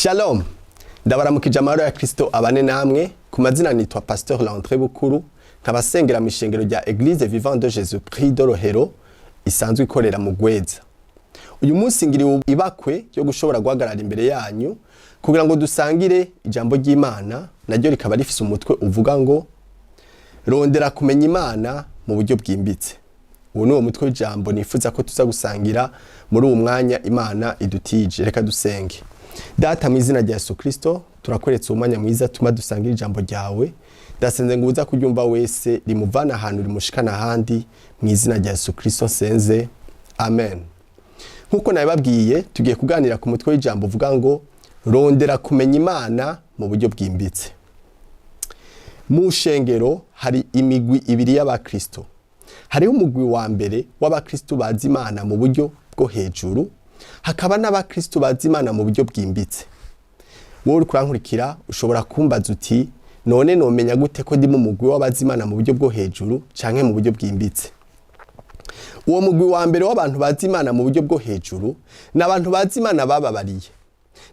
Shalom, ndabaramukije amahoro ya Kristo abane namwe. Ku mazina nitwa Pasteur Landry Bukuru, nkabasengera mu ishengero rya Église Vivant de Jésus Christ de Rohero isanzwe ikorera mu Gweza. Uyu munsi ngiri ibakwe yo gushobora guhagarara imbere yanyu kugira ngo dusangire ijambo ry'Imana, naryo rikaba rifise umutwe uvuga ngo rondera kumenya Imana mu buryo bwimbitse. Uwo ni uwo mutwe w'ijambo nifuza ko tuza gusangira muri uwo mwanya Imana idutije. Reka dusenge. Data mu izina rya Yesu Kristo, turakweretse umwanya mwiza tuma dusangira ijambo ryawe. Ndasenze ngo uza kuryumva wese rimuvana ahantu rimushikana ahandi mu izina rya Yesu Kristo senze. Amen. Nkuko nabibabwiye, tugiye kuganira ku mutwe w'ijambo uvuga ngo rondera kumenya Imana mu buryo bwimbitse. Mu shengero hari imigwi ibiri y'abakristo. Hariho umugwi wa mbere w'abakristo bazi Imana mu buryo bwo hejuru, hakaba n'abakristo bazi Imana mu buryo bwimbitse. Wowe uri kurankurikira ushobora kumbaza uti none nomenya gute ko ndi mu mugwi w'abazi Imana mu buryo bwo hejuru canke mu buryo bwimbitse? Uwo mugwi wa mbere w'abantu bazi Imana mu buryo bwo hejuru n'abantu bazi Imana bababariye,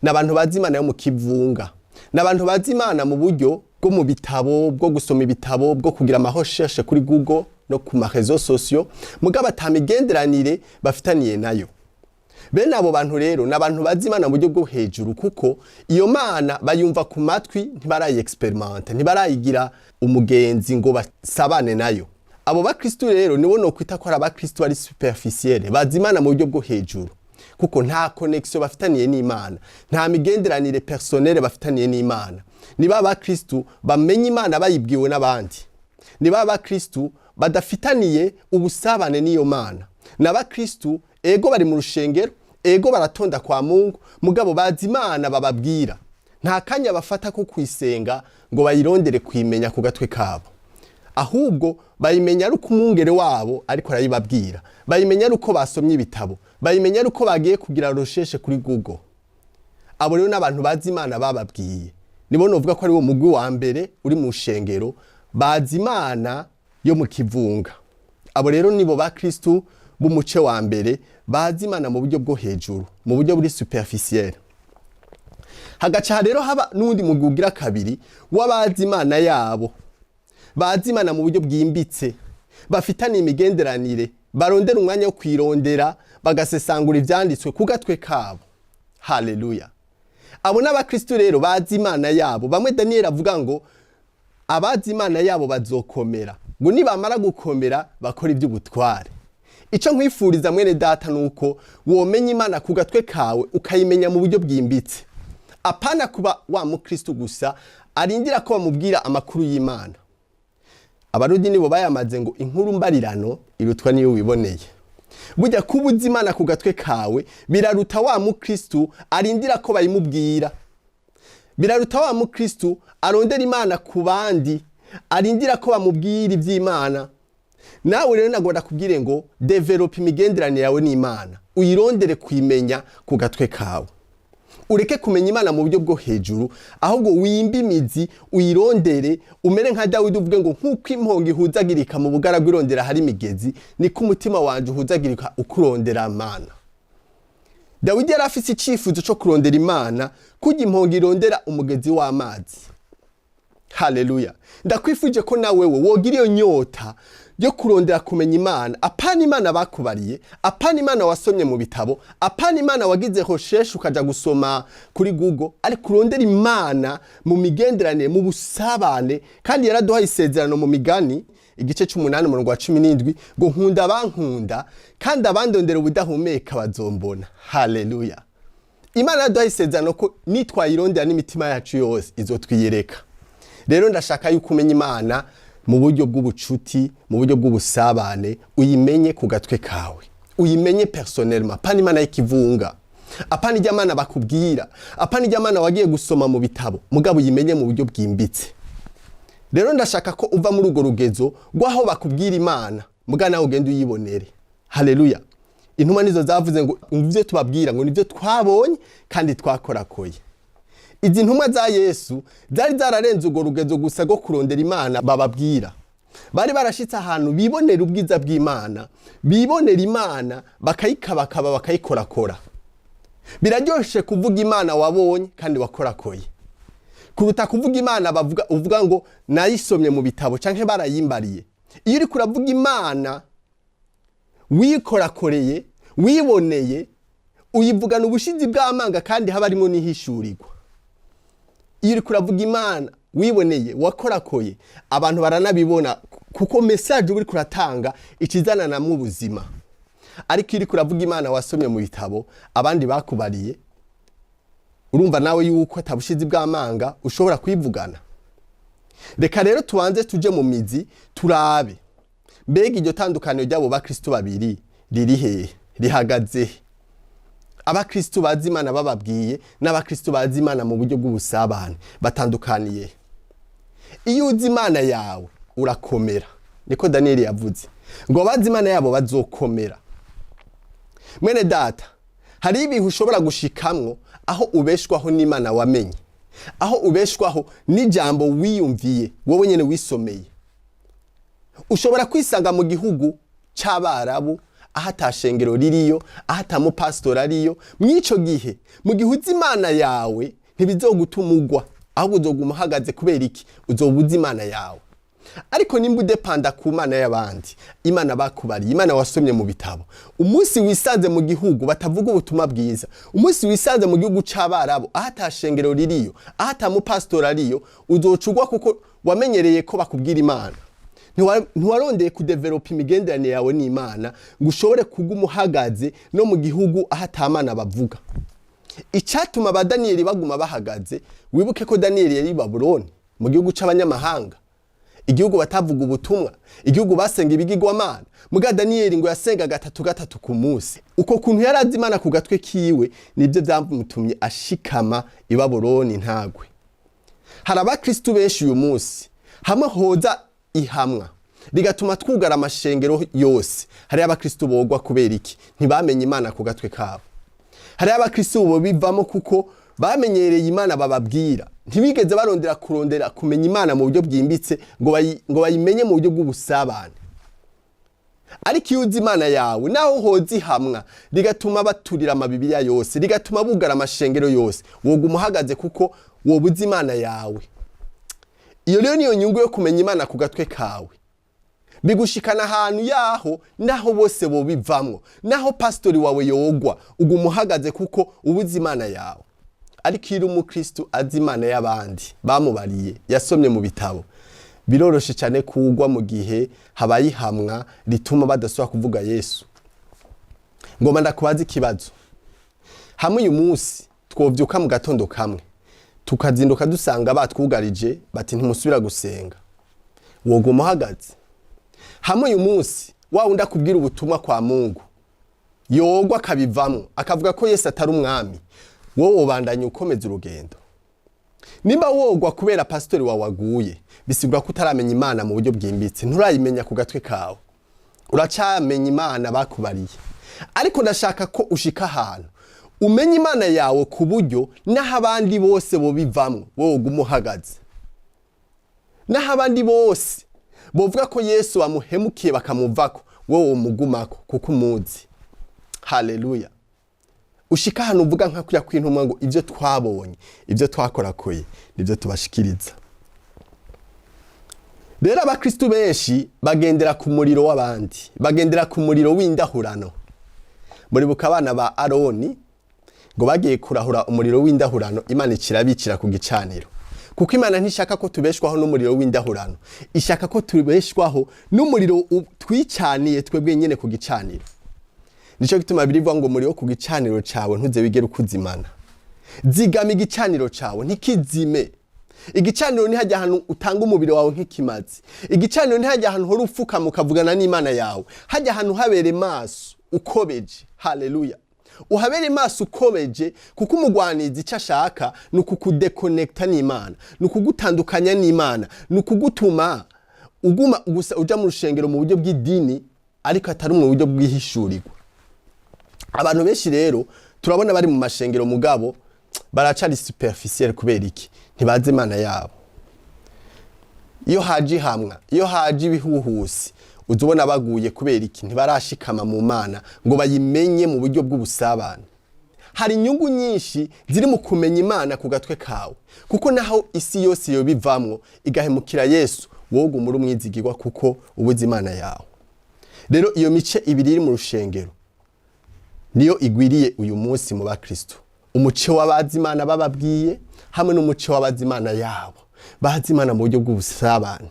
n'abantu bazi Imana yo mu kivunga, n'abantu bazi Imana mu buryo bwo mu bitabo, bwo gusoma ibitabo, bwo kugira amahosheshe kuri Google no ku marezo sociaux, mugabo atamigenderanire bafitaniye nayo. Bene abo bantu rero n'abantu bazi Imana mu buryo bwo hejuru, kuko iyo Mana bayumva ku matwi, ntibarayi experimente, ntibarayigira umugenzi ngo basabane nayo. Abo bakristo rero nibo no kwita ko ari abakristo bari superficiel, bazi Imana mu buryo bwo hejuru, kuko nta connection bafitaniye n'Imana, nta migenderanire personnelle bafitaniye n'Imana. Niba abakristo bamenye Imana bayibwiwe n'abandi, niba abakristo badafitaniye ubusabane n'iyo Mana. N'abakristo ego bari mu rushengero, ego baratonda kwa Mungu, mugabo bazi Imana bababwira. Nta kanya bafata ko kwisenga ngo bayirondere kwimenya ku gatwe kabo. Ahubwo bayimenya ari uko umwungere wabo ariko arayibabwira, bayimenya ari uko basomye ibitabo, bayimenya ari uko bagiye kugira rosheshe kuri Google. Abo rero n'abantu bazi Imana bababwiye, nibo novuga ko ari wo mugwi wa mbere uri mu shengero bazi Imana yo mu kivunga. Abo rero nibo bakristo b'umuce wa mbere bazi Imana mu buryo bwo hejuru, mu buryo buri superficiel. Hagaca rero haba n'undi mugwi ugira kabiri w'abazi Imana yabo, bazi Imana mu buryo bwimbitse, bafitaniye imigenderanire, barondera umwanya wo kwirondera, bagasesangura ivyanditswe ku gatwe kabo. Haleluya. Abo n'abakristo rero bazi Imana yabo, bamwe Daniel avuga ngo abazi Imana yabo bazokomera, ngo nibamara gukomera bakora iby'ubutware. Ico nkwifuriza mwene data nuko womenya Imana ku gatwe kawe, ukayimenya mu buryo bwimbitse. Apana kuba wa mukristo gusa arindira ko bamubwira amakuru y'Imana. Abarudi nibo bayamaze ngo inkuru mbarirano irutwa niyo wiboneye. Burya kubuza Imana ku gatwe kawe biraruta wa mukristo arindira ko bayimubwira. Biraruta wa mukristo arondera Imana ku bandi arindira ko bamubwira iby'Imana. Nawe rero nagomba kubwire ngo develop imigenderanire yawe n'Imana, uyirondere kwimenya ku gatwe kawe. Ureke kumenya Imana mu buryo bwo hejuru, ahubwo wimba imizi uyirondere, umere nka Dawidi uvuge ngo nkuko impongo ihuzagirika mu bugara bw'irondera hari imigezi, niko umutima wanje uhuzagirika ukurondera Imana. Dawidi yari afise icifuzo cyo kurondera Imana, kujya impongo irondera umugezi w'amazi. Haleluya. Ndakwifuje ko nawe wogira iyo nyota yo kurondera kumenya Imana, apana Imana bakubariye, apana Imana wasomye mu bitabo, apana Imana wagize hosheshe ukaja gusoma kuri Google, ari kurondera Imana mu migenderanire, mu busabane. Kandi yaraduhaye isezerano mu Migani igice c'8:17 ngo nkunda abankunda kandi abandondera ubudahumeka bazombona. Haleluya. Imana yaraduhaye isezerano ko nitwayirondera n'imitima yacu yose izotwiyereka. Rero ndashaka yuko umenya Imana mu buryo bw'ubucuti, mu buryo bw'ubusabane, uyimenye ku gatwe kawe, uyimenye personnellement, apana Imana y'ikivunga, apana ijyamana bakubwira, apana ijyamana wagiye gusoma mu bitabo, mugabo uyimenye mu buryo bwimbitse. Rero ndashaka ko uva muri urwo rugezo rwaho bakubwira Imana, muga nawe ugende uyibonere. Haleluya. Intumwa nizo zavuze ngo ivyo tubabwira ngo nivyo twabonye kandi twakorakoye. Izi ntumwa za Yesu zari zararenze urwo rugezo gusa go kurondera Imana bababwira. Bari barashitse ahantu bibonera ubwiza bw'Imana, bibonera Imana bakayikabakaba bakayikorakora. Biraryoshe kuvuga Imana wabonye kandi wakorakoye kuruta kuvuga Imana uvuga ngo nayisomye mu bitabo canke barayimbariye. Iyo uri kuravuga Imana wikorakoreye, wiboneye, uyivugana ubushizi bw'amanga kandi haba arimo nihishurirwa. Iyo uri kuravuga Imana wiboneye, wakorakoye, abantu baranabibona kuko message uri kuratanga ikizana na mu buzima. Ariko iri kuravuga Imana wasomye mu bitabo abandi bakubariye, urumva nawe yuko atabushizi bw'amanga ushobora kwivugana. Reka rero tubanze tuje mu mizi turabe mbega iryo tandukaniro ry'abo bakristo babiri riri hehe, rihagaze. Abakristo bazi Imana bababwiye n'abakristo bazi Imana mu buryo bw'ubusabane batandukaniye. Iyo uzi Imana yawe urakomera, niko Daniel yavuze ngo bazi Imana yabo bazokomera. Mwene data, hari ibihe ushobora gushikamwo aho ubeshwaho n'Imana wamenye, aho ubeshwaho n'ijambo wiyumviye wowe nyene wisomeye. Ushobora kwisanga mu gihugu c'Abarabu aho atashengero ririyo, aho atamupastor ariyo. Mwico gihe mu gihe uzi Imana yawe ntibizogutumugwa, ahubwo uzoguma uhagaze. Kubera iki? Uzobuza Imana yawe. Ariko nimba udepanda ku Mana y'abandi, Imana bakubariye, Imana wasomye mu bitabo, umunsi wisanze mu gihugu batavuga ubutumwa bwiza, umunsi wisanze mu gihugu c'Abarabu aho atashengero ririyo, aho atamupastor ariyo, uzocugwa kuko wamenyereye ko bakubwira Imana. Ntiwarondeye kudevelopa imigenderanire yawe n'Imana ngo ushobore kuguma uhagaze no mu gihugu aho atamana bavuga. Icatuma ba Daniel baguma bahagaze, wibuke ko Daniel yari Babuloni mu gihugu c'abanyamahanga, igihugu batavuga ubutumwa, igihugu basenga ibigirwamana. Muga Daniel ngo yasenga gatatu ku munsi. Uko kuntu yarazi Imana ku gatwe kiwe nibyo byamutumye ashikama i Babuloni ntagwe. Hari abakristo benshi uyu munsi hamwe hoza ihamwa rigatuma twugara amashengero yose. Hari abakristo bogwa kubera iki? Ntibamenye Imana ku gatwe kabo. Hari abakristo bo bivamo kuko bamenyereye Imana bababwira, ntibigeze kurondera kumenya Imana mu buryo bwimbitse ngo bayimenye mu buryo bw'ubusabane. Ariko iyo uzi Imana yawe naho hoza ihamwa rigatuma baturira amabibiliya yose, rigatuma bugara amashengero yose, woguma uhagaze kuko wobuze Imana yawe. Iyo rero niyo nyungu yo kumenya Imana ku gatwe kawe. Bigushikana ahantu yaho naho bose bo bivamwo, naho pastori wawe yogwa, uguma uhagaze kuko ubuze Imana yawe. Ariko iyo umukristo azi Imana y'abandi bamubariye, yasomye mu bitabo, biroroshe cyane kugwa mu gihe habaye ihamwa rituma badasubira kuvuga Yesu. Ngoma ndakubaza ikibazo. Hamwe uyu munsi twovyuka mu gatondo kamwe tukazinduka dusanga batwugarije bati ntimusubira gusenga, woguma uhagaze? Hamwe uyu munsi wa wundi akubwira ubutumwa kwa Mungu yogwa akabivamwo akavuga ko Yesu atari umwami, wowe ubandanye ukomeza urugendo? Nimba wogwa kubera pastori wawe waguye, bisigura ko utaramenya Imana mu buryo bwimbitse, nturayimenya ku gatwe kawe, uracamenya Imana bakubariye. Ariko ndashaka ko ushika ahantu umenya Imana yawe ku buryo naho abandi bose bo bivamwo wowe uguma uhagaze, naho abandi bose bovuga ko Yesu wamuhemukiye bakamuvako, wowe umugumako kuko umuzi. Haleluya. Ushika hano uvuga nka kuya kwintumwa ngo ivyo twabonye, ivyo twakorakoye nivyo tubashikiriza. Rero abakristo benshi bagendera ku muriro w'abandi, bagendera ku muriro w'indahurano. Muri bukabana ba Aroni ngo bagiye kurahura umuriro w'indahurano, Imana ikirabicira ku gicaniro. Kuko Imana ntishaka ko tubeshwaho n'umuriro w'indahurano, ishaka ko tubeshwaho n'umuriro twicaniye twebwe nyene ku gicaniro. Nico gituma birivuga ngo umuriro ku gicaniro cawe ntuze wigera ukuzimana. Zigama igicaniro cawe ntikizime. Igicaniro ni hajya ahantu utanga umubiri wawe nk'ikimazi. Igicaniro ni hajya ahantu hori ufukama ukavugana n'Imana yawe. Hajya ahantu habere maso ukobeje. Haleluya. Uhabere maso ukobeje kuko umugwanizi icyo ashaka ni ukukudekonekta n'Imana, ni ukugutandukanya n'Imana, ni ukugutuma uguma gusa uja mu rushengero mu buryo bw'idini ariko atari mu buryo bw'ihishurirwa. Abantu benshi rero turabona bari mu mashengero mugabo baracari superficiel kubera iki? Ntibazi Imana yabo. Iyo haje hamwa, iyo haje ibihuhusi, uzubona baguye kubera iki? Ntibarashikama mu Mana ngo bayimenye mu buryo bw'ubusabane. hari inyungu nyinshi ziri mu kumenya Imana ku gatwe kawe, kuko naho isi yose yo bivamwo igahemukira Yesu, wowe gumura umwizigirwa kuko ubuze Imana yawe. Rero iyo mice ibiri iri mu rushengero niyo igwiriye uyu munsi mu bakristo, umuce w'abazi Imana bababwiye hamwe n'umuce w'abazi Imana yabo, bazi Imana mu buryo bw'ubusabane.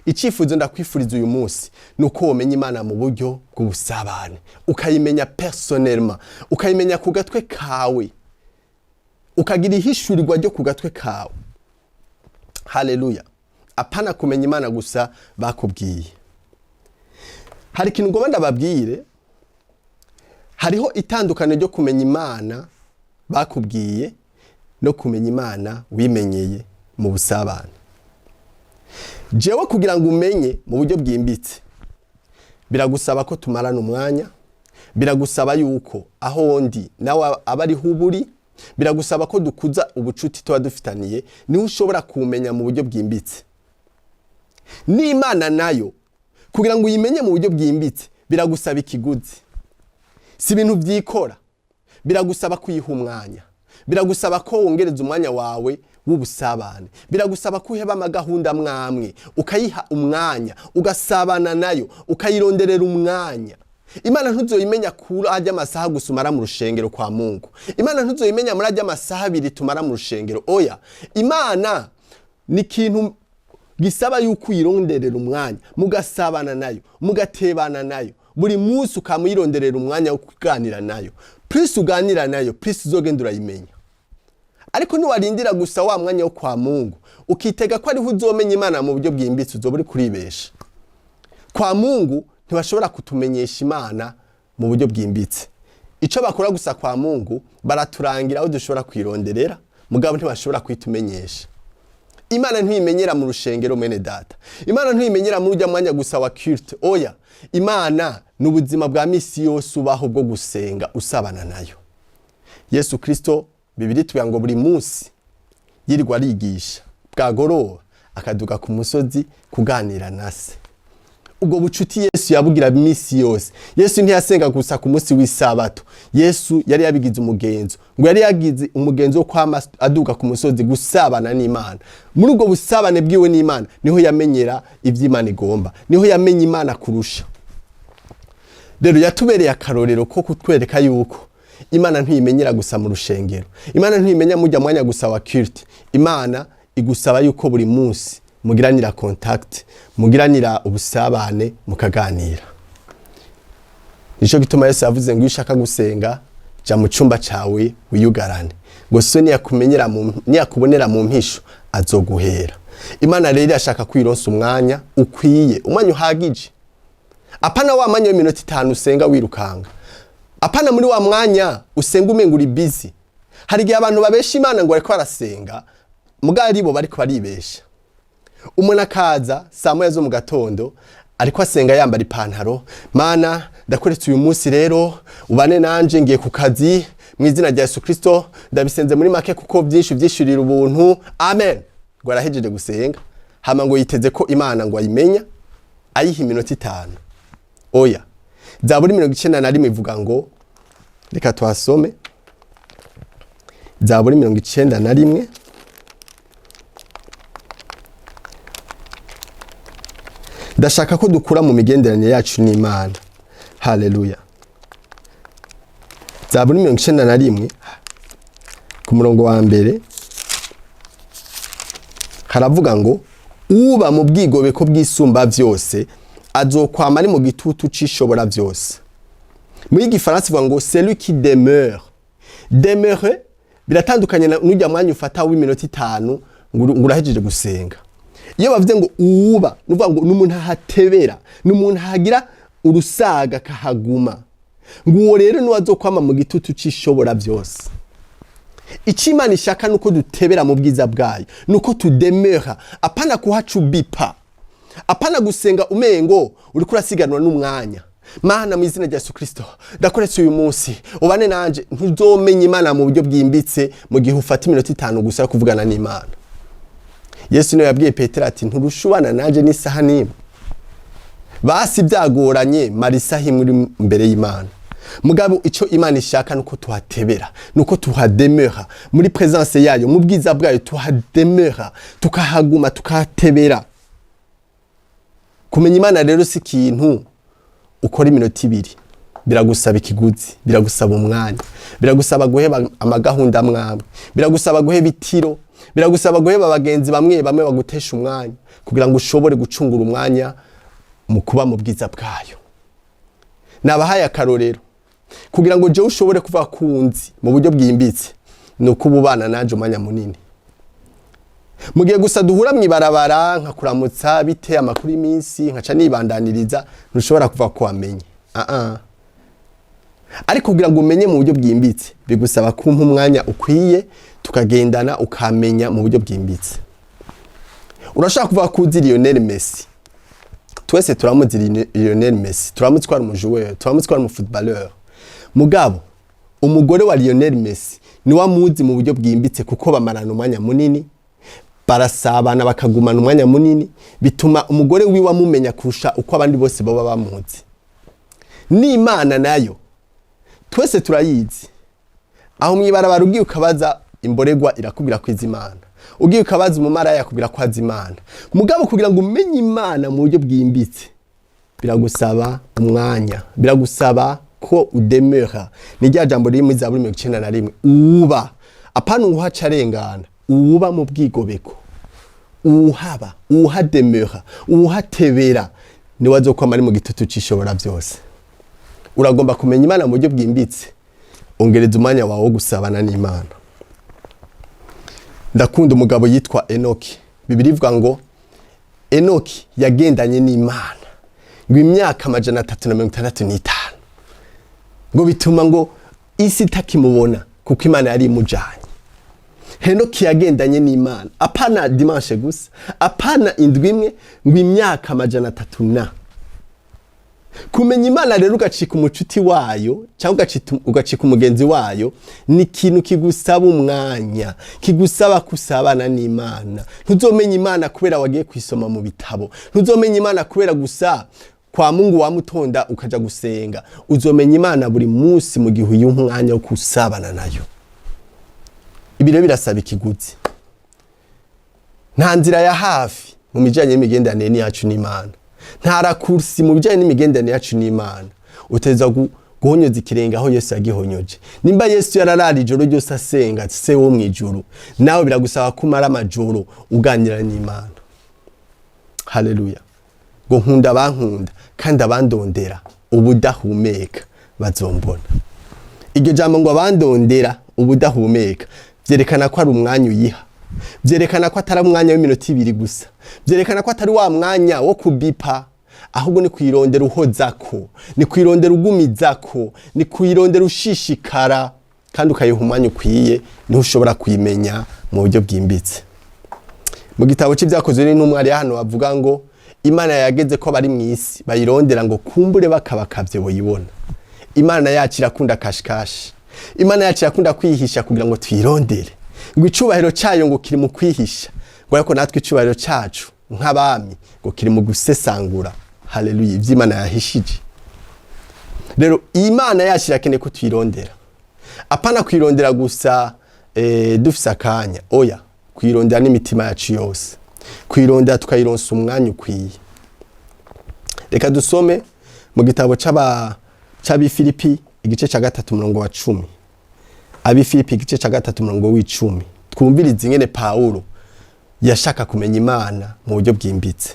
Icifuzo ndakwifuriza uyu munsi nuko womenya Imana mu buryo bw'ubusabane, ukayimenya personnellement, ukayimenya ku gatwe kawe, ukagira ihishurirwa ryo ku gatwe kawe. Haleluya. Apana kumenya Imana gusa bakubwiye. Hari ikintu ngo ndababwire, hariho itandukano ryo kumenya Imana bakubwiye no kumenya Imana wimenyeye mu busabane. Jewe kugira ngo umenye mu buryo bwimbitse, biragusaba ko tumarana umwanya, biragusaba yuko aho ndi nawe abari huburi, biragusaba ko dukuza ubucuti tuba dufitaniye, niho ushobora kumenya mu buryo bwimbitse. N'Imana nayo kugira ngo uyimenye mu buryo bwimbitse biragusaba ikiguzi. Si ibintu byikora, biragusaba kuyiha umwanya, biragusaba ko wongereza umwanya wawe w'ubusabane, biragusaba ko uheba amagahunda mwamwe ukayiha umwanya, ugasabana nayo, ukayironderera umwanya. Imana ntuzoyimenya kuri ajya amasaha gusumara mu rushengero kwa Mungu. Imana ntuzoyimenya muri ajya amasaha abiri tumara mu rushengero. Oya, Imana ni ikintu gisaba yuko uyironderera umwanya, mugasabana nayo, mugatebana nayo, buri munsi ukamuyironderera umwanya wo kuganira nayo. Plus uganira nayo, plus uzogenda urayimenya. Ariko ntiwarindira gusa wa mwanya wo kwa Mungu ukitega ko ari uzomenya Imana mu buryo bwimbitse, uzoba uri kuribesha. Kwa Mungu ntibashobora kutumenyesha Imana mu buryo bwimbitse. Ico bakora gusa kwa Mungu baraturangira aho dushobora kwironderera, mugabo ntibashobora kwitumenyesha. Imana ntiyimenyera mu rushengero mwene data. Imana ntiyimenyera mu rujya mwanya gusa wa culte. Oya, Imana n'ubuzima bwa misi yose ubaho bwo gusenga usabana nayo. Yesu Kristo Bibiri tuvuga ngo buri munsi yirirwa arigisha, bwagoroba akaduga ku musozi kuganira na se. Ubwo bucuti Yesu yabugira misi yose. Yesu ntiyasenga gusa ku munsi w'isabato. Yesu yari yabigize umugenzo. Ngo yari yagize umugenzo wo kwama aduga ku musozi gusabana n'Imana. Muri ubwo busabane bwiwe n'Imana niho yamenyera ivy'Imana igomba, niho yamenye Imana kurusha. Rero yatubereye akarorero ko kutwereka yuko Imana ntiyimenyera gusa mu rushengero. Imana ntiyimenya mujya mwanya gusa wa culte. Imana igusaba yuko buri munsi mugiranira contact, mugiranira ubusabane, mukaganira. Nico gituma Yesu yavuze ngo ushaka gusenga ja mu cumba cawe wiyugarane, ngo so niyakubonera mu mpisho azoguhera. Imana rero ashaka kwironsa umwanya ukwiye, umwanya uhagije. Apana wa mwanya w'iminota 5 usenga wirukanga. Apana muri wa mwanya usenga umenga uri busy. Hari gihe abantu babesha Imana ngo bariko barasenga, mugari bo bariko baribesha. Umuntu akaza saa moya zo mu gatondo ariko asenga yambara ipantaro, Mana ndakuretse uyu munsi rero ubane nanje ngiye ku kazi mu izina rya Yesu Kristo, ndabisenze muri make kuko byinshi vyishurira ubuntu, amen. Ngo arahejeje gusenga, hama ngo yiteze ko Imana ngo ayimenya ayiha iminota 5. Oya, Zaburi 91 ivuga ngo, reka twasome Zaburi 91 ndashaka ko dukura mu migenderanire yacu n'Imana. Haleluya. Zaburi 91 ku murongo wa mbere haravuga ngo, uba mu bwigobeko bw'isumba vyose azokwama ari mu gitutu cishobora vyose. Muri Gifaransa ivuga ngo celui qui demeure. Demeure biratandukanye n'ujya mwanya ufata w'iminota 5 ngo urahejeje gusenga. Iyo bavuze ngo uba, nuvuga ngo n'umuntu ahatebera, n'umuntu hagira urusaga kahaguma. Ngo uwo rero nuwazokwama mu gitutu cishobora vyose. Ico Imana ishaka nuko dutebera mu bwiza bwayo, nuko tudemera, apana kuhacubipa, apana gusenga umengo uriko urasiganwa n'umwanya. Mana mu izina rya Yesu Kristo ndakuretse uyu munsi ubane nanje, ntuzomenya Imana mu buryo bwimbitse mu gihe ufata iminota 5 gusa yo kuvugana n'Imana. Yesu niwe yabwiye Petero ati nturushubana nanje n'isaha nimwe. Basi byagoranye marisa himuri imbere y'Imana. mugabo ico Imana ishaka nuko tuhatebera, nuko tuhademera muri presence yayo, mu bwiza bwayo tuhademera, tukahaguma, tukahatebera. Kumenya Imana rero si ikintu ukora iminota 2, biragusaba ikiguzi, biragusaba umwanya, biragusaba guheba amagahunda mwamwe, biragusaba guheba itiro, biragusaba guheba abagenzi bamwe bagutesha umwanya kugira ngo ushobore gucungura umwanya mu kuba mu bwiza bwayo. Nabahaye akarorero kugira ngo je ushobore kuva kunzi mu buryo bwimbitse, nuko ubana nanje umwanya munini. Mugiye gusa duhura mwibarabara nkakuramutsa bite amakuru iminsi nkaca nibandaniriza, ntushobora kuva ko wamenye. Ariko kugira ngo umenye mu buryo bwimbitse bigusaba kumpa umwanya ukwiye, tukagendana ukamenya mu buryo bwimbitse. Urashaka kuva kuzi Lionel Messi, twese turamuzi Lionel Messi, turamutse ko ari umujoueur, turamutse ko ari umufootballeur. Mugabo umugore wa Lionel Messi ni wamuzi mu buryo bwimbitse kuko bamarana umwanya munini, barasabana bakagumana umwanya munini, bituma umugore wiwe amumenya kurusha uko abandi bose baba bamuzi. N'Imana nayo twese turayizi. Aho mwibarabara ugiye ukabaza imboregwa irakubwira ko Imana, ugiye ukabaza umumara yakubwira ko Imana. Mugabo kugira ngo umenye Imana mu buryo bwimbitse biragusaba umwanya, biragusaba ko udemera. Ni rya jambo riri mu Zaburi 91, uba apana uhaca arengana, uba mu bwigobeko, uhaba, uhademera, uhatebera, ni wazokwama ari mu gitutu cishobora byose. Uragomba kumenya Imana mu buryo bwimbitse, ongereza umwanya wawe wo gusabana n'Imana. Ndakunda umugabo yitwa Enoki. Bibiri ivuga ngo Enoki yagendanye n'Imana ngo imyaka 365, ngo bituma ngo isi itakimubona kuko Imana yari imujanye. Enoki yagendanye n'Imana apana dimanche gusa, apana indwi imwe, ngo imyaka 300. Kumenya Imana rero ugacika umucuti wayo cyangwa ugacika umugenzi wayo ni ikintu kigusaba umwanya, kigusaba kusabana n'Imana. Ntuzomenya Imana kubera wagiye kwisoma mu bitabo, ntuzomenya Imana kubera gusa kwa Mungu wamutonda ukaja gusenga. Uzomenya Imana buri munsi mu gihe uyu umwanya wo kusabana nayo. Ibiro birasaba ikiguzi. Nta nzira ya hafi mu mijanye n'imigenderanire yacu n'Imana, nta rakursi mu bijanye n'imigenderanire yacu n'Imana. Uteza guhonyoza ikirenga aho Yesu yagihonyoje. Nimba Yesu yararari ijoro ryose asenga se wo mwijuru, nawe biragusaba kumara amajoro uganira n'Imana. Haleluya. Ngo nkunda bankunda kandi abandondera ubudahumeka bazombona. Iryo jambo ngo abandondera ubudahumeka vyerekana ko ari umwanya uyiha, vyerekana ko atari umwanya w'iminota 2 gusa, vyerekana ko atari wa mwanya wo kubipa, ahubwo ni kwirondera uhozako, ni kwirondera ugumizako, ni kwirondera ushishikara, kandi ukayiha umwanya ukwiye, niho ushobora kuyimenya mu buryo bwimbitse. Mu gitabo cy'ibyakozwe n'intumwa ari hano bavuga ngo Imana yageze ko bari mu isi bayirondera ngo kumbure bakabakavye boyibona. Imana yacu irakunda kashikashi, Imana yacu irakunda kwihisha kugira ngo twirondere. Ngo icubahiro cyayo ngo kiri mu kwihisha, ngo ariko natwe icubahiro cyacu nk'abami ngo kiri mu gusesangura. Haleluya, ivy'Imana yahishije. Rero Imana yacu irakeneye ko twirondera, apana kwirondera gusa dufise akanya, oya, kwirondera n'imitima yacu yose, kwirondera tukayironsa umwanya ukwiye. Reka dusome mu gitabo c'Abifilipi igice ca 3:10. Abifilipi igice ca 3:10. Twumvirize ingene Paulo yashaka kumenya Imana mu buryo bwimbitse.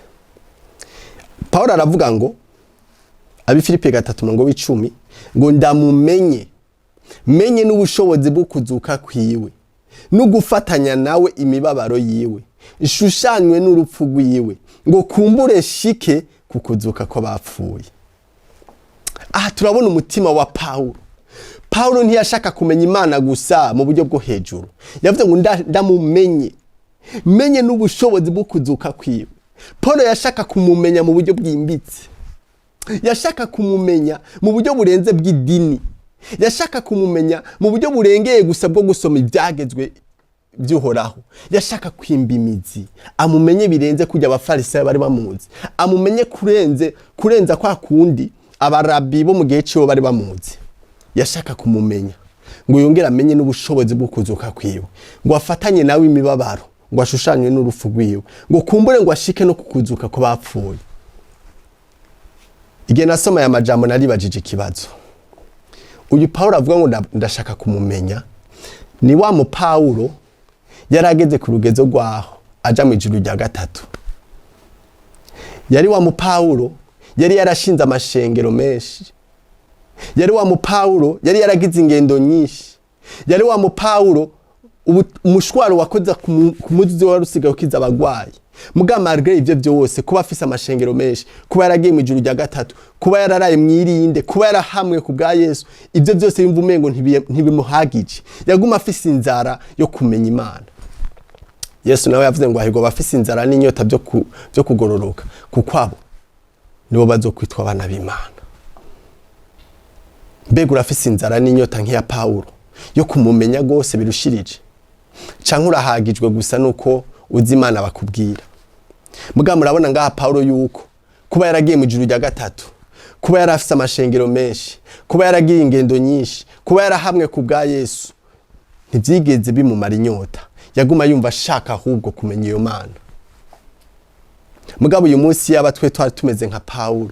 Paulo aravuga ngo Abifilipi 3:10 ngo ndamumenye, menye n'ubushobozi bwo kuzuka kwiwe no gufatanya nawe imibabaro yiwe, ishushanywe n'urupfu rwiwe, ngo kumbure shike kukuzuka ko bapfuye. Aha turabona umutima wa Paulo. Paulo ntiyashaka kumenya Imana gusa mu buryo bwo hejuru, yavuze ngo ndamumenye, menye n'ubushobozi bwo kuzuka kwiwe. Paulo yashaka kumumenya mu buryo bwimbitse, yashaka kumumenya mu buryo burenze bw'idini, yashaka kumumenya mu buryo burengeye gusa bwo gusoma ibyagezwe by'Uhoraho. Yashaka kwimba imizi, amumenye birenze kujya abafarisayo bari bamuzi, amumenye kurenza kwa kundi abarabi bo mu gihe cyo bari bamuzi. yashaka kumumenya ngo yongere amenye n'ubushobozi bwo kuzuka kwiwe, ngo afatanye nawe imibabaro, ngo ashushanywe n'urupfu rwiwe, ngo kumbure ngo ashike no kukuzuka ko bapfuye. Igihe nasoma aya majambo naribajije ikibazo. Uyu Paulo avuga ngo ndashaka kumumenya, ni wa mu Paulo yarageze ku rugezo rwaho aja mu ijuru rya gatatu. Yari wa mu Paulo yari yarashinze amashengero menshi. Yari wa mu Paulo yari yaragize ingendo nyinshi. Yari wa mu Paulo umushwaro wakoza ku muzi wa rusiga ukiza abagwayi. Muga malgré ivyo byose, kuba afise amashengero menshi, kuba yaragiye mu ijuru rya gatatu, kuba yararaye mwirinde, kuba yarahamwe ku bwa Yesu, ivyo byose yumva umengo ntibimuhagije. Yaguma afise inzara yo kumenya Imana. Yesu nawe yavuze ngo ahirwa bafise inzara n'inyota byo kugororoka, kuko abo nibo bazokwitwa abana b'Imana. Mbega urafise inzara n'inyota nk'iya Paulo yo kumumenya gose birushirije, canke urahagijwe gusa nuko uzi Imana bakubwira? Muga murabona ngaha Paulo yuko kuba yaragiye mu ijuru rya gatatu, kuba yarafise amashengero menshi, kuba yaragiye ingendo nyinshi, kuba yarahamwe ku bwa Yesu, ntivyigeze bimumara inyota. Yaguma yumva ashaka ahubwo kumenya iyo Mana. Mugabo uyu munsi yaba twari tumeze nka Paulo,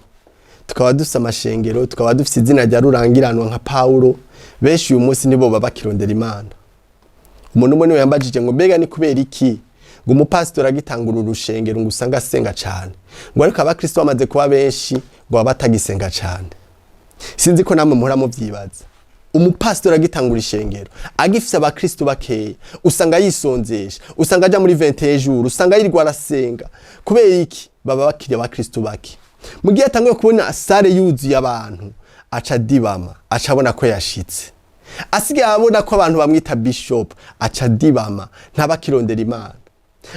tukaba dufise amashengero, tukaba dufise izina rya rurangiranwa nka Paulo, benshi uyu munsi nibo baba bakirondera Imana. Umuntu umwe niwe yambajije ngo mbega ni kubera iki ngo umupastor agitangura urushengero ngo usanga asenga cyane, ngo ariko abakristo bamaze kuba benshi ngo baba batagisenga cyane? Sinzi ko namwe muhora muvyibaza. Umupastor agitangura ishengero agifise abakristo bakeya, usanga yisonzesha, usanga aja muri 21 jours, usanga yirirwa arasenga. Kubera iki? Baba bakiriye abakristo bake. Mugiye atanguye kubona sare yuzuye abantu, aca dibama, aca abona ko yashitse. Asigaye abona ko abantu bamwita bishop, aca dibama, ntabakirondera Imana.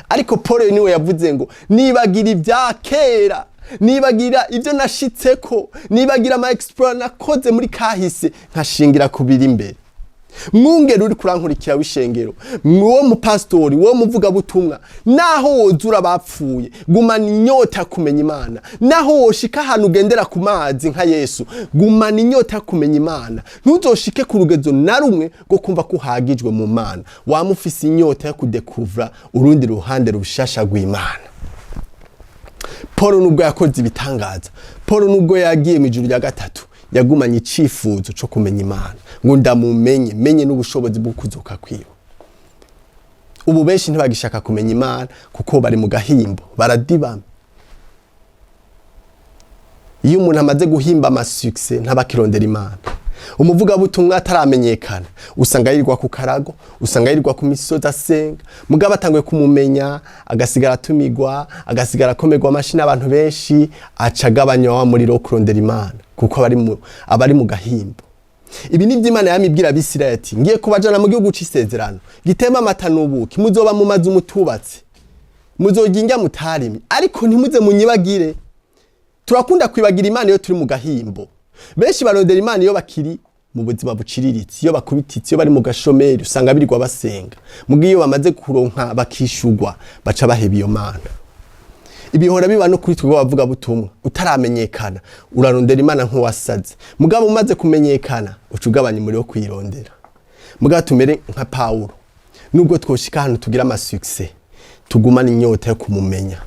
Ariko Paulo niwe yavuze ngo nibagira ibya kera, nibagira ibyo nashitseko, nibagira ama exploit nakoze muri kahise, nkashingira kubiri imbere. Mwungere uri kurankurikira w'ishengero, mwo mu pastori, wo muvuga butumwa, naho wozura bapfuye, gumana inyota kumenya Imana. Naho woshika ahantu ugendera ku mazi nka Yesu, gumana inyota kumenya Imana. Ntuzoshike ku rugezo na rumwe go kumva ko uhagijwe mu Mana. Wamufise inyota yo kudekuvra urundi ruhande rushasha rw'Imana. Paulo nubwo yakoze ibitangaza, Paulo nubwo yagiye mu ijuru rya gatatu, yagumanye icifuzo cyo kumenya Imana, ngo menye n'ubushobozi bwo kuzuka kwiwe. Ubu benshi ntibagishaka kumenya Imana kuko bari mu gahimbo, baradibama. Iyo umuntu amaze guhimba amasuccess ntabakirondera Imana. Umuvuga butumwa ataramenyekana, usanga yirirwa ku karago, usanga yirirwa ku misozi asenga. Mugabo atanguye kumumenya, agasigara tumigwa, agasigara komerwa amashini abantu benshi, acagabanywa wa muri ro kurondera Imana, kuko abari mu gahimbo. Ibi ni by'Imana yamibwira Abisirayeli ati, ngiye kubajana mu gihugu c'isezerano, gitema amata n'ubuki, muzoba mu mazu mutubatse, muzoginga mutarimi, ariko ntimuze munyibagire. Turakunda kwibagira Imana iyo turi mu gahimbo. Benshi barondera Imana iyo bakiri mu buzima buciriritse, iyo bakubititse, iyo bari mu gashomeri, usanga birirwa basenga. Mugiye iyo bamaze kuronka bakishugwa, baca baheba iyo Mana. Ibihora biba no kuri twebwe bavuga butumwa, utaramenyekana urarondera Imana nk'uwasaze. Mugabo umaze kumenyekana ucugabanya muri yo kwirondera. Mugabo tumere nka Paulo, nubwo twoshika hano tugira amasuccess, tugumana inyota yo kumumenya.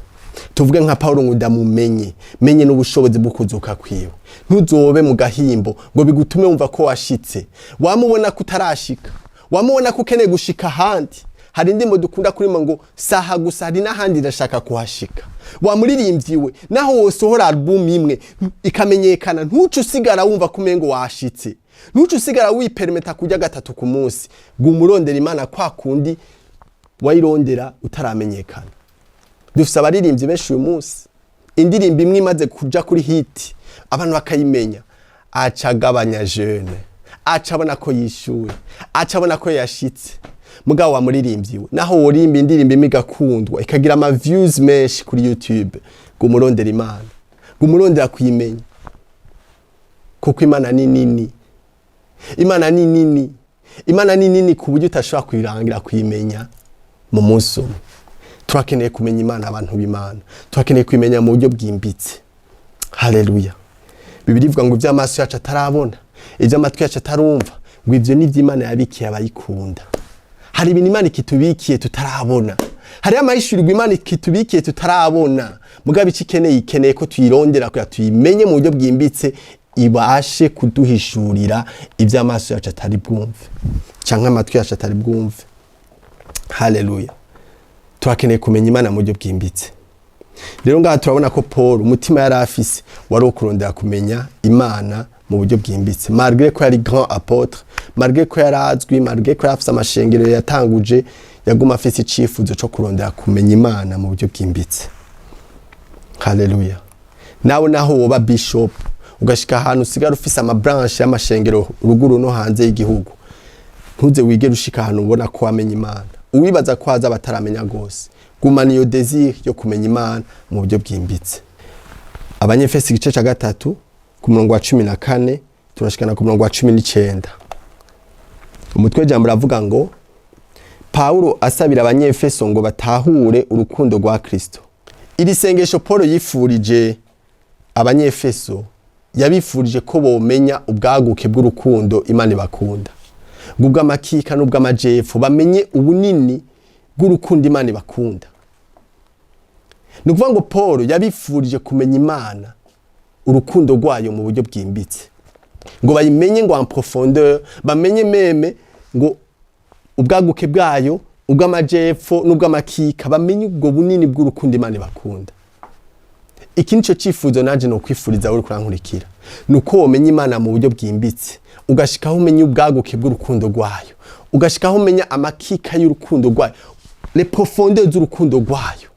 Tuvuge nka Paulo ngo ndamumenye, menye n'ubushobozi bwo kuzuka kwiwe. Ntuzobe mu gahimbo ngo bigutume wumva ko washitse. Wamubona ko utarashika, wamubona ko ukeneye gushika handi. Hari ndimo dukunda kurima ngo saha gusa, hari n'ahandi ndashaka kuhashika. Wamuririmbyiwe naho wosohora album imwe ikamenyekana, ntucu usigara wumva kumengo washitse. Ntucu usigara wipermeta kujya gatatu ku munsi, gumurondera Imana kwa kundi wayirondera utaramenyekana. Dufise abaririmbyi benshi uyu munsi, indirimbo imwe imaze kuja kuri hit, abantu bakayimenya, acagabanya jeune, acabona ko yishuwe, acabona ko yashitse. Mugabo wa muririmbyiwe naho worimba indirimbo imigakundwa ikagira ama views menshi kuri YouTube, gumurondera Imana, gumurondera kuyimenya, kuko Imana ni nini. Imana ni nini, Imana ni nini ku buryo utashobora kuyirangira kuyimenya mu munsi umwe. Turakeneye kumenya Imana, abantu b'Imana turakeneye kumenya mu buryo bwimbitse. Haleluya. Bibiri ivuga ngo ivy'amaso yacu atarabona, ivyo amatwi yacu atarumva, ngo ivyo nivyo Imana yabikiye abayikunda. Hari ibintu Imana ikitubikiye tutarabona, hari amahishurirwa Imana ikitubikiye tutarabona, mugabo ikeneye ko tuyirondera kugira tuyimenye mu buryo bwimbitse, ibashe kuduhishurira ivyo amaso yacu atari bwumve canke amatwi yacu atari bwumve. Haleluya. Turakeneye kumenya Imana mu buryo bwimbitse. Rero ngaha turabona ko Paul umutima yari afise wari wo kurondera kumenya Imana mu buryo bwimbitse, malgré ko yari grand apôtre, malgré ko yari azwi, malgré ko yafise amashengero yatanguje, yaguma afise icifuzo cyo kurondera kumenya Imana mu buryo bwimbitse. Haleluya. Nawe naho woba bishop ugashika ahantu usigara ufise amabranche y'amashengero ruguru no hanze y'igihugu, ntuze wigere ushika ahantu ubona ko wamenya Imana, uwibaza ko haza bataramenya gose. Gumana iyo désir yo kumenya Imana mu buryo bwimbitse. Abanyefesi igice ca 3 ku murongo wa 14 turashikana ku murongo wa 19. Umutwe jambo ravuga ngo Paulo asabira abanyefeso ngo batahure urukundo rwa Kristo. Iri sengesho Paul yifurije abanyefeso, yabifurije ko bomenya ubwaguke bw'urukundo Imana ibakunda, bw'amakika n'ubw'amajepfo, bamenye ubunini bw'urukundo Imana ibakunda. Ni ukuvuga ngo Paul yabifurije kumenya Imana urukundo rwayo mu buryo bwimbitse, ngo bayimenye ngo en profondeur, bamenye meme ngo ubwaguke bwayo, ubw'amajepfo n'ubw'amakika, bamenye ubwo bunini bw'urukundo Imana ibakunda. Iki nico cifuzo nanje no kwifuriza uri kurankurikira, nuko womenya Imana mu buryo bwimbitse, ugashikaho umenya ubwaguke bw'urukundo rwayo, ugashikaho umenya amakika y'urukundo rwayo, les profondeurs z'urukundo rwayo.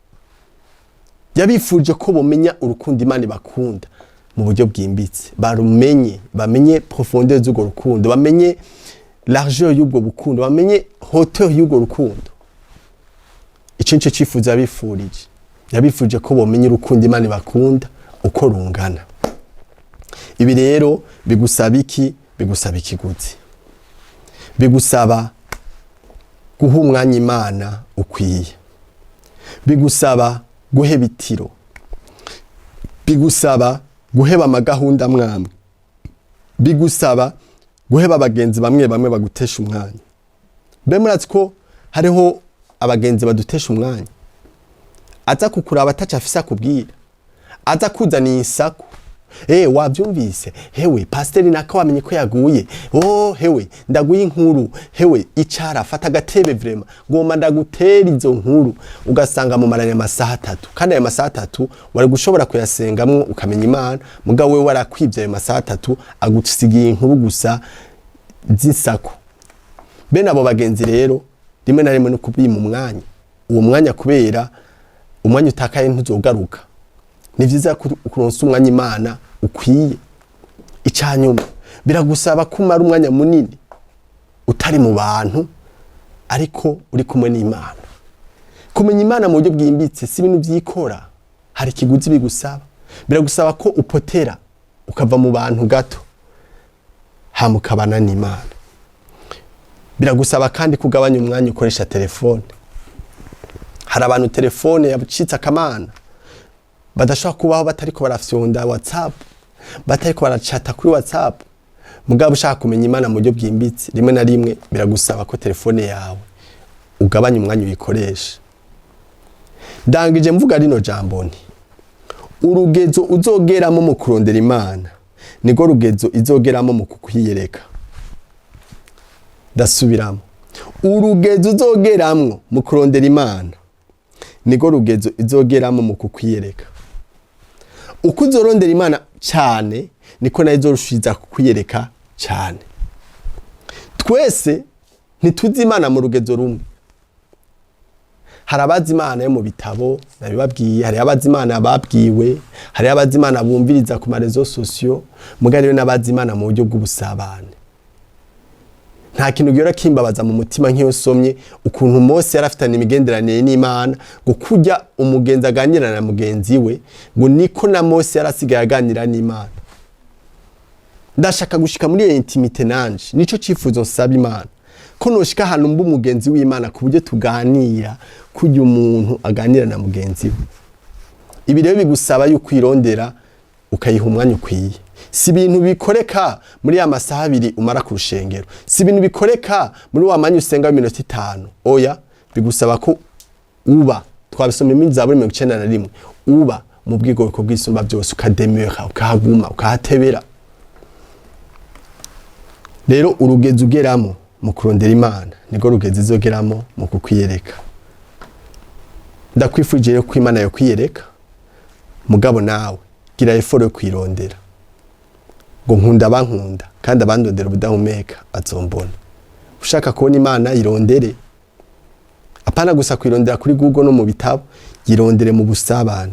Yabifurije ko bomenya urukundo Imana ibakunda mu buryo bwimbitse, barumenye, bamenye profondeur z'urwo rukundo, bamenye largeur y'ubwo bukundo, bamenye hauteur y'urwo rukundo. Ico nico cifuzo yabifurije. Yabifurije ko bomenya urukundo Imana ibakunda uko rungana. Ibi rero bigusaba iki? Bigusaba ikiguzi. Bigusaba guha umwanya Imana ukwiye. Bigusaba guheba itiro. Bigusaba guheba amagahunda mwamwe. Bigusaba guheba abagenzi bamwe bagutesha umwanya. Mbe muratsi ko hariho abagenzi badutesha umwanya, aza kukuraba ataca afise akubwira, aza kuzana isaku, wavyumvise, hewe pasiteri naka wamenye ko yaguye, hewe ndaguye inkuru, hewe icara fata agatebe vrema ngoma ndagutera izo nkuru, ugasanga mu maranya amasaha 3, kandi ayo masaha 3 wari gushobora kuyasengamwo ukamenya Imana, mugabo we warakwivye ayo masaha 3 agusigiye inkuru gusa z'isako. Bene abo bagenzi rero rimwe na rimwe no kubima umwanya, uwo mwanya kubera umwanya utakaye ntuzogaruka. Ni vyiza kuronsa umwanya Imana ukwiye. Icanyuma biragusaba kumara umwanya munini utari mu bantu, ariko uri kumwe n'Imana. Kumenya Imana mu buryo bwimbitse si ibintu vyikora, hari ikiguzi bigusaba. Biragusaba ko upotera ukava mu bantu gato hamukabana n'Imana. Biragusaba kandi kugabanya umwanya ukoresha telefone. Hari abantu telefone yabicitse akamana, badashobora kubaho batariko barafyonda WhatsApp, batariko barachata kuri WhatsApp. Mugabo ushaka kumenya Imana mu buryo bwimbitse, rimwe na rimwe biragusaba ko telefone yawe ugabanya umwanya uyikoresha. Ndangije mvuga rino jambo nti urugezo uzogeramo mu kurondera Imana nirwo rugezo izogeramo mu kukwiyereka. Dasubiramo, urugezo uzogeramwo mu kurondera Imana nirwo rugezo izogeramo mu kukwiyereka. Uko uzorondera Imana cyane niko nayo izorushiza kukwiyereka cyane. Twese ntituzi Imana mu rugezo rumwe. Hari abazi Imana yo mu bitabo nabibabwiye, hari abazi Imana babwiwe, hari abazi Imana bumviriza ku marezo sociaux, mugari rero nabazi Imana mu buryo bw'ubusabane. Nta kintu gihora kimbabaza mu mutima nk'iyo somye ukuntu Mose yarafitanye imigenderanire n'Imana, ngo kujya umugenzi aganira na mugenzi we, ngo niko na Mose yarasigaye aganira n'Imana. Ndashaka gushika muri iyo intimite nanje, nico cifuzo nsaba Imana, ko noshika ahantu mbu mugenzi w'Imana ku buryo tuganira kujya umuntu aganira na mugenzi we. Ibi rero bigusaba yuko irondera ukayiha umwanya ukwiye. si ibintu bikoreka muri ya masaha abiri umara ku rushengero, si ibintu bikoreka muri wa mwanya usenga w'iminota 5. Oya, bigusaba ko uba, twabisomye mu Zaburi 91, uba mu bwigoreko bw'isumba byose, ukademera, ukahaguma, ukahatebera. Rero urugezo ugeramwo mu kurondera Imana nirwo rugezo izogeramwo mu kukwiyereka. Ndakwifuje ko Imana yo kwiyereka, mugabo nawe gira effort yo kwirondera. Ngo nkunda abankunda kandi abandondera ubudahumeka bazombona. Ushaka kubona Imana irondere, apana gusa kwirondera kuri Google no mu bitabo, yirondere mu busabane,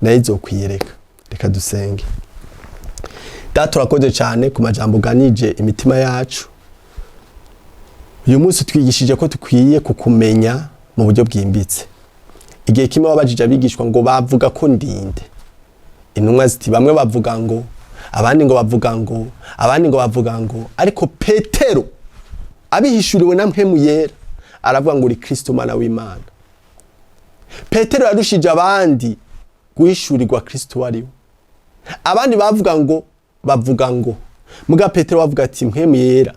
nayo izokwiyereka. Reka dusenge. Data, turakoze cyane ku majambo ganije imitima yacu. Uyu munsi twigishije ko tukwiye kukumenya mu buryo bwimbitse. Igihe kimwe wabajije abigishwa ngo bavuga ko ndinde. Intumwa ziti bamwe bavuga ngo, abandi ngo bavuga ngo, abandi ngo bavuga ngo, ariko Petero abihishuriwe na mpemu yera aravuga ngo uri Kristo Mwana w'Imana. Petero yarushije abandi guhishurirwa Kristo wariwe. Abandi bavuga ngo muga Petero bavuga ati mpemu yera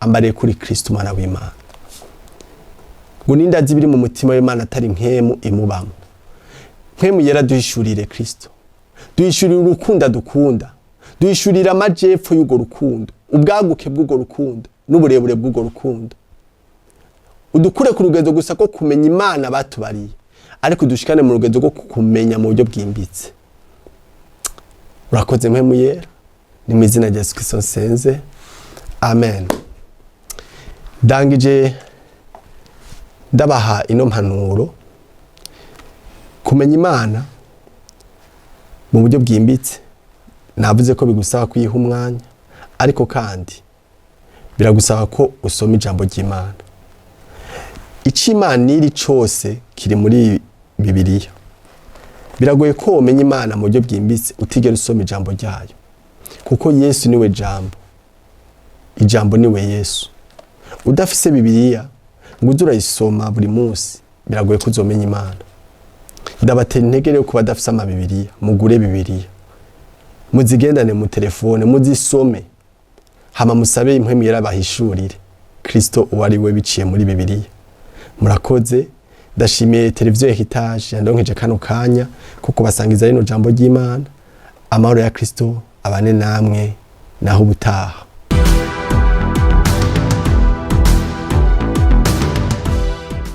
ambariye kuri Kristo Mwana w'Imana. Ngo nindazi biri mu mutima w'Imana atari mpemu imubamo. Mpemu yera duhishurire Kristo, duhishurire urukundo dukunda, duhishurire amajepfo y'ugo rukundo, ubwaguke bw'ugo rukundo n'uburebure bw'ugo rukundo. Udukure ku rugezo gusa ko kumenya Imana batubariye, ariko dushikane mu rugezo rwo kumenya mu buryo bwimbitse. Urakoze mpemu yera, ni mu izina rya Yesu Kristo nsenze, amen. Ndangije ndabaha ino mpanuro. Kumenya Imana mu buryo bwimbitse navuze ko bigusaba kuyiha umwanya, ariko kandi biragusaba ko usoma ijambo ry'Imana. Ico Imana iri cose kiri muri Bibiliya. Biragoye ko umenya Imana mu buryo bwimbitse utigera usoma ijambo ryayo, kuko Yesu niwe jambo, ijambo niwe Yesu. Udafise Bibiliya ngo uze urayisoma buri munsi, biragoye ko uzomenya Imana. Ndabatera intege rero kuba adafise Bibiliya, mugure Bibiliya, muzigendane mu telefone, muzisome, hama musabe impwemu yera bahishurire Kristo uwari we biciye muri Bibiliya. Murakoze. Ndashimiye televiziyo Hitaje yandonkeje kano kanya kuko basangiza rino jambo ry'Imana. Amahoro ya Kristo abane namwe naho ubutaha.